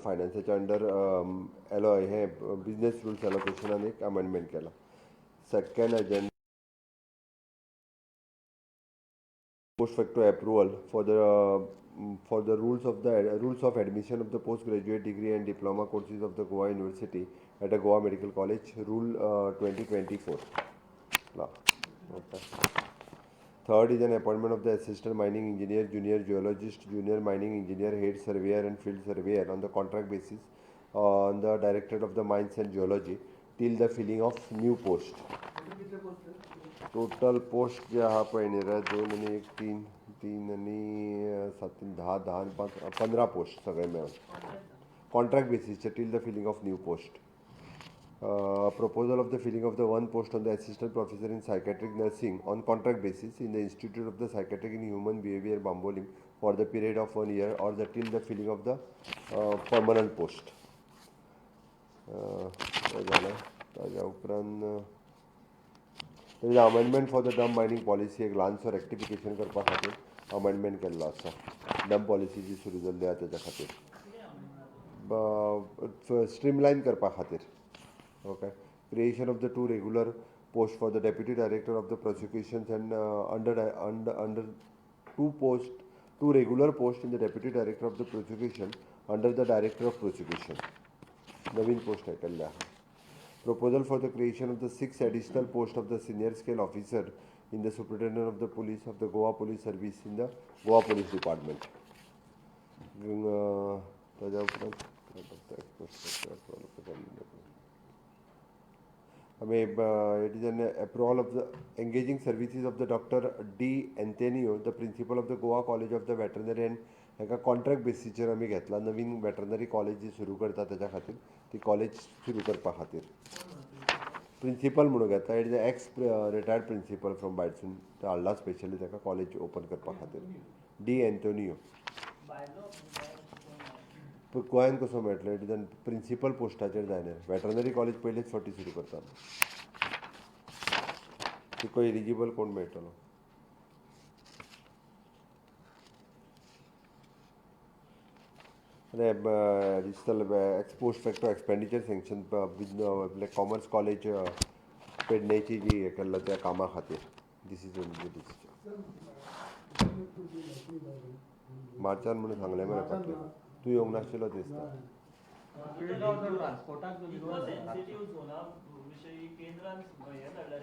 फायनान्साच्या under हे business rules एलोकेशनान एक amendment केला. Second agenda post facto approval for the rules of admission of the postgraduate degree and diploma courses of the Goa University at a Goa Medical College, Rule 2024. Okay. Third is an appointment of the assistant mining engineer, junior geologist, junior mining engineer, head surveyor and field surveyor on the contract basis on the Directorate of the Mines and Geology till the filling of new post. Total post जे आहा पळय न्ही रे 2 आणि 1 3 3 आणि 7 3 10 10 आणि 5 15 post सगळे मेळून contract बेसिसचे till the filling of new post. Proposal of the filling of the one post on the assistant professor in psychiatric nursing on contract basis in the Institute of the Psychiatric and Human Behavior, Bambolim, for the period of 1 year or the till the filling of the permanent post. ताज्या उपरांत there is an amendment for the dump mining policy. एक ल्हानसो rectification करपा खातीर amendment केल्लो आसा. Dump policy जी सुरू जाल्ली आसा तेच्या खातीर स्ट्रीमलायन करपा खातीर. Okay. Creation of the 2 regular post for the deputy director of the prosecutions and under 2 regular post in the deputy director of the prosecution under the director of prosecution. नवीन post केल्ले आसा. Proposal for the creation of the 6 additional posts of the senior scale officer in the superintendent of the police of the Goa Police Service in the Goa Police Department. It is an approval of the engaging services of the Dr. D. Antonio, the principal of the Goa College of the Veterinary and एका contract बेसिसचेर आमी घेतला. नवीन veterinary college जी सुरू करता तेच्या खातीर ती college सुरू करपा खातीर प्रिंसिपल म्हणून घेता. It is ex retired principal from बायडसून ते हाडला स्पेशली ताका कॉलेज ओपन करपा खातीर. डी एंटोनियो गोंयान कसो मेळटलो? इट इज एन प्रिंसिपल पोस्टाचेर जायना. वेटरनरी कॉलेज पयलेच फावटी सुरू करता. तुका एलिजिबल कोण मेळटलो? Digital post facto expenditure sanction commerce college पेडणेची जी हे केल्लो त्या कामा खातीर. This is only decision. मार्चान म्हणून सांगलें मरे फाटलें. तूं येवंक नाशिल्लो दिसता.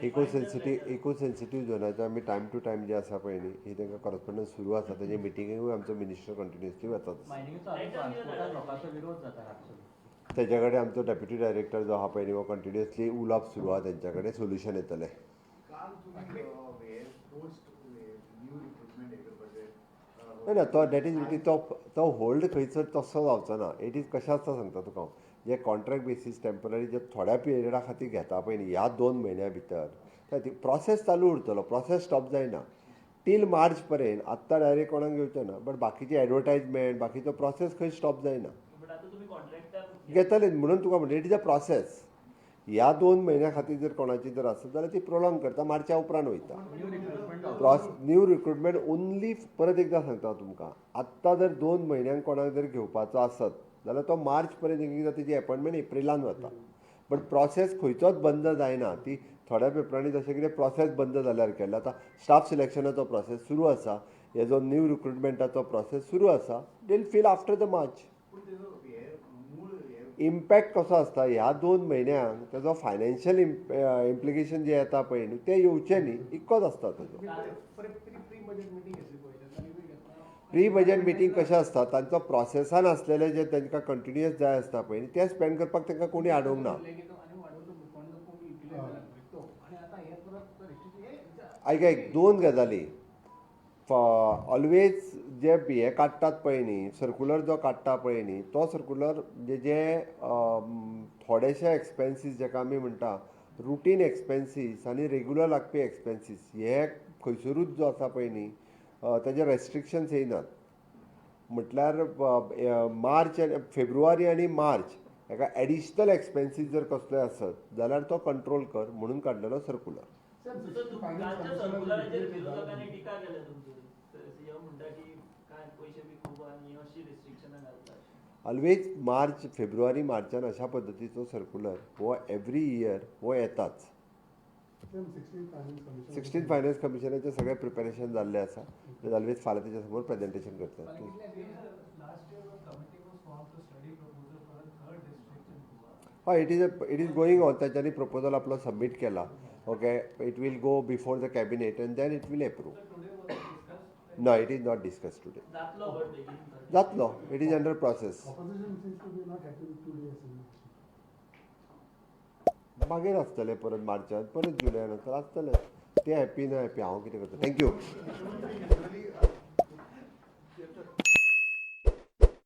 इको सेन्सिटीव झोनाचो आमी टायम टू टायम जे आसा पळय न्ही ही तांकां करस्पॉन्डन्स सुरू आसा. तेजे मिटिंगेकूय आमचो मिनिस्टर कंटिन्युअसली वतात. तेच्या कडेन आमचो डेप्युटी डायरेक्टर जो आहा पळय न्ही हो कंटिन्युअसली उलोवप सुरू आहा. तेंच्या कडेन सोल्युशन येतलें. ना तो डॅट इज तो होल्ड खंयसर तसो जावचो ना. इट इज कशें आसता सांगता तुका हांव. जे कॉन्ट्रॅक्ट बेसीस टेम्पररी जे थोड्या पिरियडा खातीर घेता पळय न्ही ह्या 2 म्हयन्या भितर प्रोसेस चालू उरतलो. प्रोसेस स्टॉप जायना टील मार्च पर्यंत. आत्तां डायरेक्ट कोणाक घेवचें ना. बट बाकीची एडवर्टायजमेंट बाकीचो प्रोसेस खंय स्टॉप जायना. घेतले म्हणून तुका म्हणटा इट इज अ प्रोसेस. ह्या 2 म्हयन्या खातीर जर कोणाची जर आसत जाल्यार ती प्रोलॉंग करता. मार्च्या उपरांत वयता. New recruitment only. परत एकदां सांगता तुमकां आत्तां जर 2 म्हयन्यांक कोणाक जर घेवपाचो आसत जाल्यार तो मार्च पर्यंत एकदां तेजी अपॉयंटमेंट एप्रिलान वता. बट प्रोसेस खंयचोच बंद जायना. ती थोड्या पेपरांनी जशें कितें प्रोसेस बंद जाल्यार केल्लो. आतां स्टाफ सिलेक्शनाचो प्रोसेस सुरू आसा. हेजो न्यू रिक्रुटमेंटाचो प्रोसेस सुरू आसा. They will feel after the March. Impact कसो आसता ह्या 2 म्हयन्यांक तेजो फायनान्शियल इम्प्लिकेशन जे येता पळय न्ही ते येवचे न्ही इतकोच आसता तेजो. प्री बजेट मिटींग कशें आसता तांचो प्रोसेसान आसलेले जे तांकां कंटिन्युअस जाय आसता पळय न्ही ते स्पेंड करपाक तांकां कोणी आडोवंक ना. आयक 2 गजाली. ऑलवेज जे हे काडटात पळय न्ही सर्कुलर जो काडटा पळय न्ही तो सर्कुलर जे थोडेशे एक्सपेन्सीस जेका आमी म्हणटा रुटीन एक्सपेन्सीस आनी रेग्युलर लागपी एक्सपेन्सीस हे खंयसरूच जो आसा पळय न्ही तेजे रेस्ट्रिक्शन्स येयनात. म्हटल्यार मार्च फेब्रुवारी आनी मार्च हेका एडिशनल एक्सपेन्सीस जर कसले आसत जाल्यार तो कंट्रोल कर म्हणून काडलेलो सर्कुलर. ऑलवेज मार्च फेब्रुवारी मार्चान अशा पद्दतीचो सर्क्युलर हो एवरी इयर हो येताच. 16 फायनान्स कमिशनाचे सगळे प्रिपरेशन जाल्ले आसा. ऑलवेज फाल्यां तेच्या समोर प्रेजेंटेशन करतात. हय, इट इज गोईंग ऑन. तांच्यांनी प्रपोजल आपलो सबमीट केला. Okay, it will go before the cabinet and then it will approve. No, it is not discussed today. जातलो. It is under process. मागीर आसतलें परत मार्चांत, परत जुलयान आसतलें. ते हॅप्पी ना हॅप्पी हांव कितें करता. थँक्यू.